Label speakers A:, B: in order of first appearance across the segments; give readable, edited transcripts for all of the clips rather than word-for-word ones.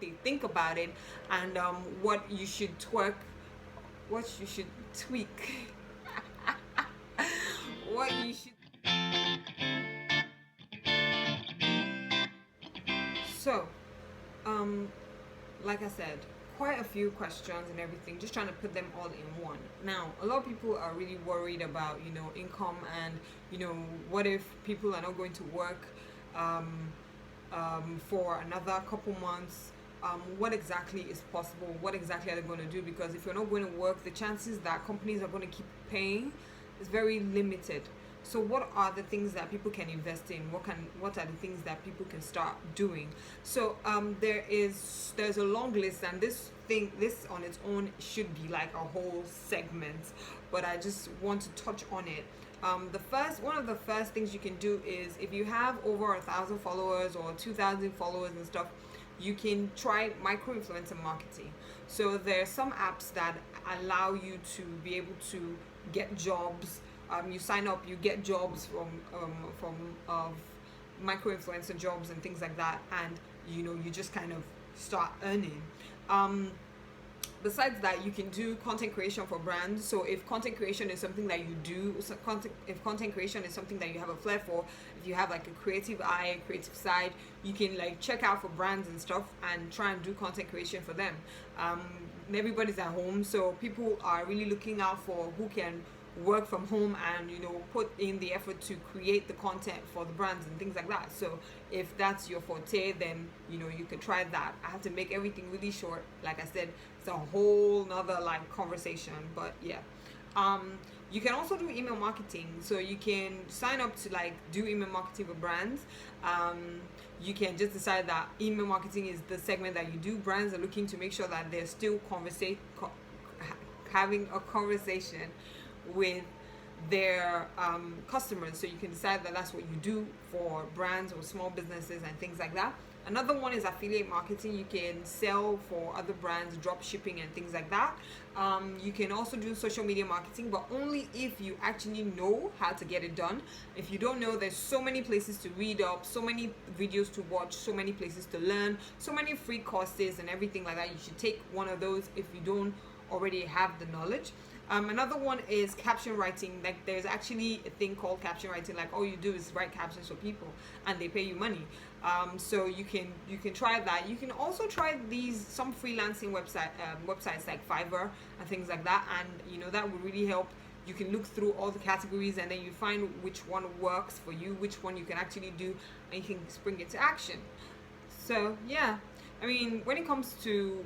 A: what they think about it, and what you should tweak, what you should. So, um, like I said, quite a few questions and everything, just trying to put them all in one. Now, a lot of people are really worried about, income, and, what if people are not going to work um, for another couple months? What exactly is possible? What exactly are they going to do? Because if you're not going to work, the chances that companies are going to keep paying is very limited. So what are the things that people can invest in? What are the things that people can start doing? So there's a long list, and this on its own should be like a whole segment, but I just want to touch on it. One of the first things you can do is, if you have over 1,000 followers or 2,000 followers and stuff, you can try micro influencer marketing. So there are some apps that allow you to be able to get jobs. You sign up, you get jobs from micro influencer jobs and things like that, and you just kind of start earning. Besides that, you can do content creation for brands. So if content creation is something that you do, if content creation is something that you have a flair for, if you have like a creative eye, creative side, you can like check out for brands and stuff and try and do content creation for them. Everybody's at home, so people are really looking out for who can work from home and put in the effort to create the content for the brands and things like that. So if that's your forte, then you can try that. I have to make everything really short. Like I said, it's a whole nother like conversation, but yeah. You can also do email marketing. So you can sign up to like do email marketing for brands. You can just decide that email marketing is the segment that you do. Brands are looking to make sure that they're still having a conversation with their customers. So you can decide that that's what you do for brands or small businesses and things like that. Another one is affiliate marketing. You can sell for other brands, drop shipping and things like that. You can also do social media marketing, but only if you actually know how to get it done. If you don't know, there's so many places to read up, so many videos to watch, so many places to learn, so many free courses and everything like that. You should take one of those if you don't already have the knowledge. Another one is caption writing. Like there's actually a thing called caption writing. Like all you do is write captions for people, and they pay you money. So you can try that. You can also try some freelancing websites like Fiverr and things like that, and that would really help. You can look through all the categories, and then you find which one works for you, which one you can actually do, and you can spring it to action. So yeah. I mean, when it comes to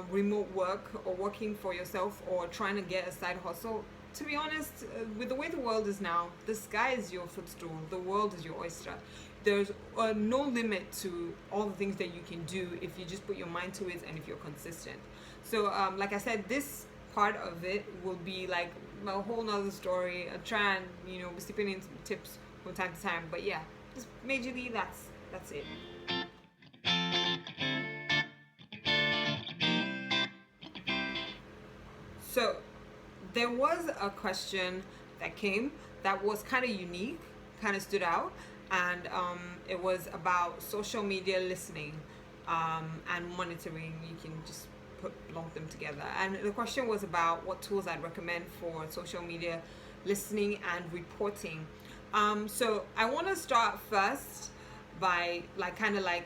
A: remote work or working for yourself or trying to get a side hustle, to be honest, with the way the world is now, the sky is your footstool, the world is your oyster. There's no limit to all the things that you can do if you just put your mind to it and if you're consistent. So, like I said, this part of it will be like a whole nother story. I'll try and, be sipping in some tips from time to time. But yeah, just majorly that's it. So there was a question that came that was kind of unique, kind of stood out, and it was about social media listening and monitoring. You can just lump them together. And the question was about what tools I'd recommend for social media listening and reporting. So I want to start first by like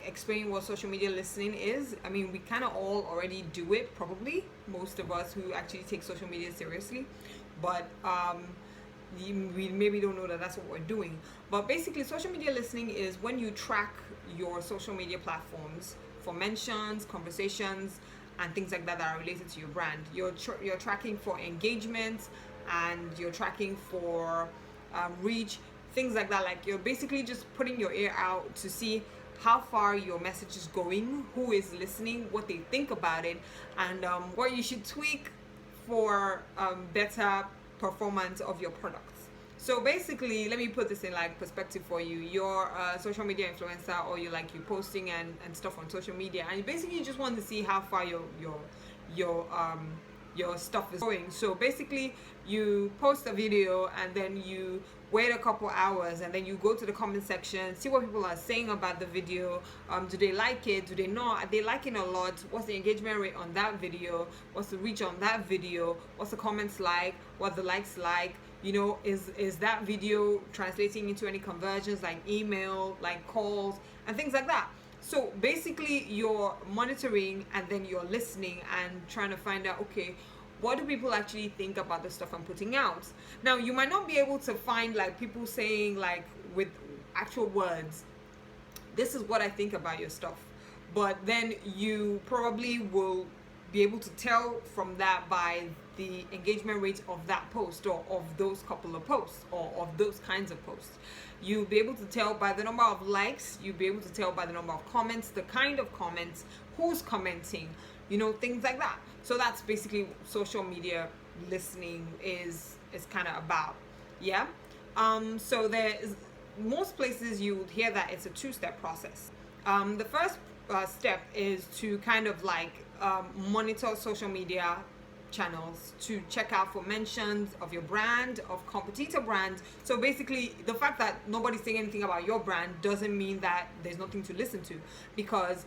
A: explaining what social media listening is. I mean, we kind of all already do it, probably most of us who actually take social media seriously, but we maybe don't know that that's what we're doing. But basically, social media listening is when you track your social media platforms for mentions, conversations, and things like that that are related to your brand. You're tracking for engagement, and you're tracking for reach, things like that. Like you're basically just putting your ear out to see how far your message is going, who is listening, what they think about it, and what you should tweak for better performance of your products. So basically, let me put this in like perspective for you. You're a social media influencer, or you're posting and stuff on social media, and you basically just want to see how far your stuff is going. So basically, you post a video, and then wait a couple hours, and then you go to the comment section, see what people are saying about the video. Do they like it? Do they not? Are they liking a lot? What's the engagement rate on that video? What's the reach on that video? What's the comments like? What the likes like? You know, is that video translating into any conversions, like email, like calls, and things like that? So basically you're monitoring, and then you're listening and trying to find out, okay, what do people actually think about the stuff I'm putting out? Now, you might not be able to find like people saying like with actual words, this is what I think about your stuff, but then you probably will be able to tell from that by the engagement rate of that post, or of those couple of posts, or of those kinds of posts. You'll be able to tell by the number of likes, you'll be able to tell by the number of comments, the kind of comments, who's commenting, you know, things like that. So that's basically social media listening is kind of about. Yeah. So there's most places you would hear that it's a two-step process. The first step is to kind of like monitor social media channels to check out for mentions of your brand, of competitor brands. So basically, the fact that nobody's saying anything about your brand doesn't mean that there's nothing to listen to, because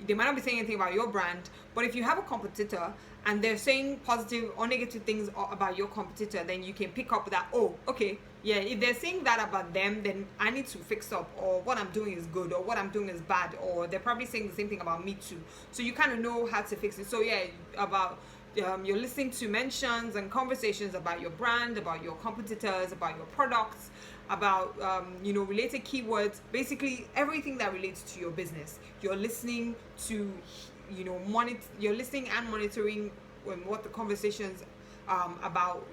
A: they might not be saying anything about your brand, but if you have a competitor and they're saying positive or negative things about your competitor, then you can pick up that, oh, okay, yeah, if they're saying that about them, then I need to fix up, or what I'm doing is good, or what I'm doing is bad, or they're probably saying the same thing about me too. So you kind of know how to fix it. So yeah, about you're listening to mentions and conversations about your brand, about your competitors, about your products, about you know, related keywords, basically everything that relates to your business. You're listening to, you know, you're listening and monitoring what the conversations about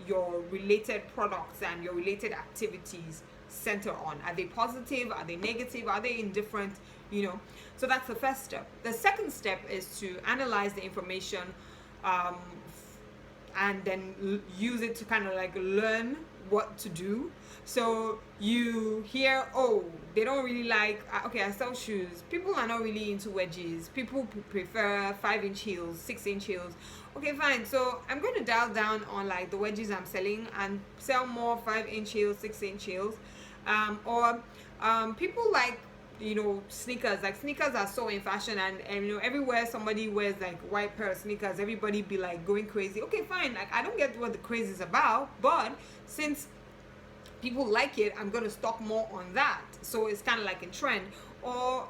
A: your related products and your related activities center on. Are they positive? Are they negative? Are they indifferent? You know, so that's the first step. The second step is to analyze the information and then use it to kind of like learn what to do. So you hear, oh, they don't really like, okay, I sell shoes. People are not really into wedges. People prefer 5-inch heels, 6-inch heels. Okay, fine. So I'm going to dial down on like the wedges I'm selling and sell more 5-inch heels, 6-inch heels. Or people like, you know, sneakers. Like sneakers are so in fashion, and you know, everywhere somebody wears like white pair of sneakers, everybody be like going crazy. Okay, fine. Like I don't get what the craze is about, but since people like it, I'm gonna stock more on that. So it's kind of like a trend. Or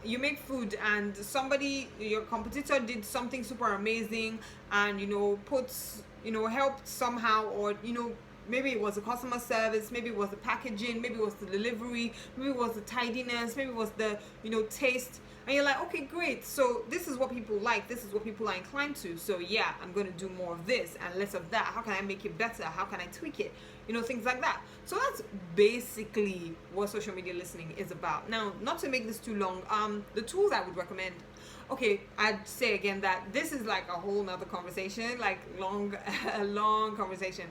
A: you make food and somebody, your competitor, did something super amazing, and you know, puts, you know, helped somehow, or you know, maybe it was the customer service, maybe it was the packaging, maybe it was the delivery, maybe it was the tidiness, maybe it was the, you know, taste. And you're like, okay, great. So this is what people like. This is what people are inclined to. So yeah, I'm going to do more of this and less of that. How can I make it better? How can I tweak it? You know, things like that. So that's basically what social media listening is about. Now, not to make this too long, the tools I would recommend. Okay, I'd say again that this is like a whole nother conversation, like a long conversation.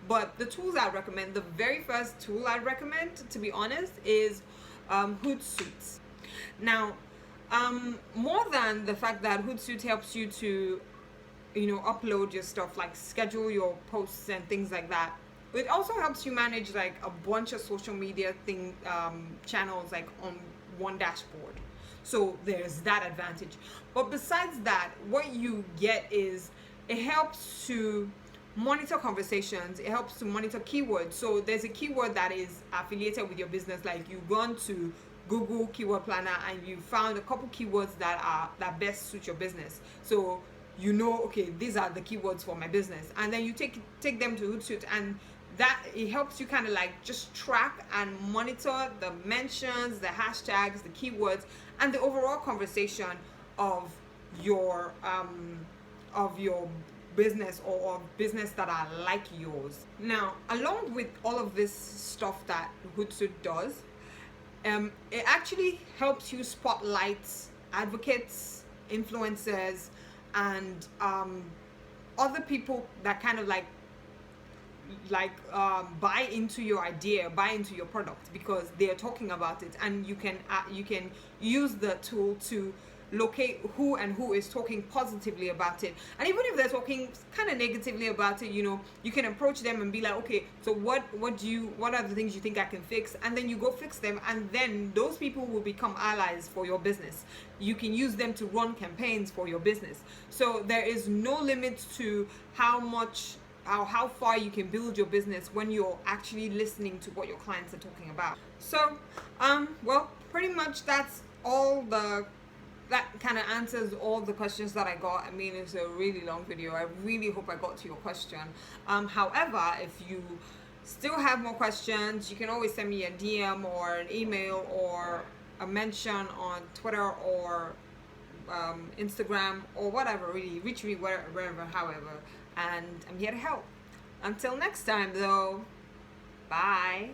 A: But the tools I'd recommend, the very first tool I'd recommend, to be honest, is Hootsuite. Now, more than the fact that Hootsuite helps you to, you know, upload your stuff, like schedule your posts and things like that, it also helps you manage like a bunch of social media channels like on one dashboard. So there's that advantage. But besides that, what you get is it helps to monitor conversations. It helps to monitor keywords. So there's a keyword that is affiliated with your business. Like you've gone to Google Keyword Planner and you found a couple keywords that best suit your business. So you know, okay, these are the keywords for my business, and then you take them to Hootsuite, and that it helps you kind of like just track and monitor the mentions, the hashtags, the keywords, and the overall conversation of your business, or business that are like yours. Now, along with all of this stuff that Hootsuite does, it actually helps you spotlight advocates, influencers, and other people that kind of like buy into your idea, buy into your product, because they are talking about it, and you can use the tool to locate who and who is talking positively about it. And even if they're talking kind of negatively about it, you can approach them and be like, okay, so what are the things you think I can fix? And then you go fix them, and then those people will become allies for your business. You can use them to run campaigns for your business. So there is no limit to how far you can build your business when you're actually listening to what your clients are talking about. So well, pretty much that's all that kind of answers all the questions that I got. I mean, it's a really long video. I really hope I got to your question. However, if you still have more questions, you can always send me a DM or an email or a mention on Twitter or Instagram or whatever. Really, reach me wherever, however, and I'm here to help. Until next time, though, bye.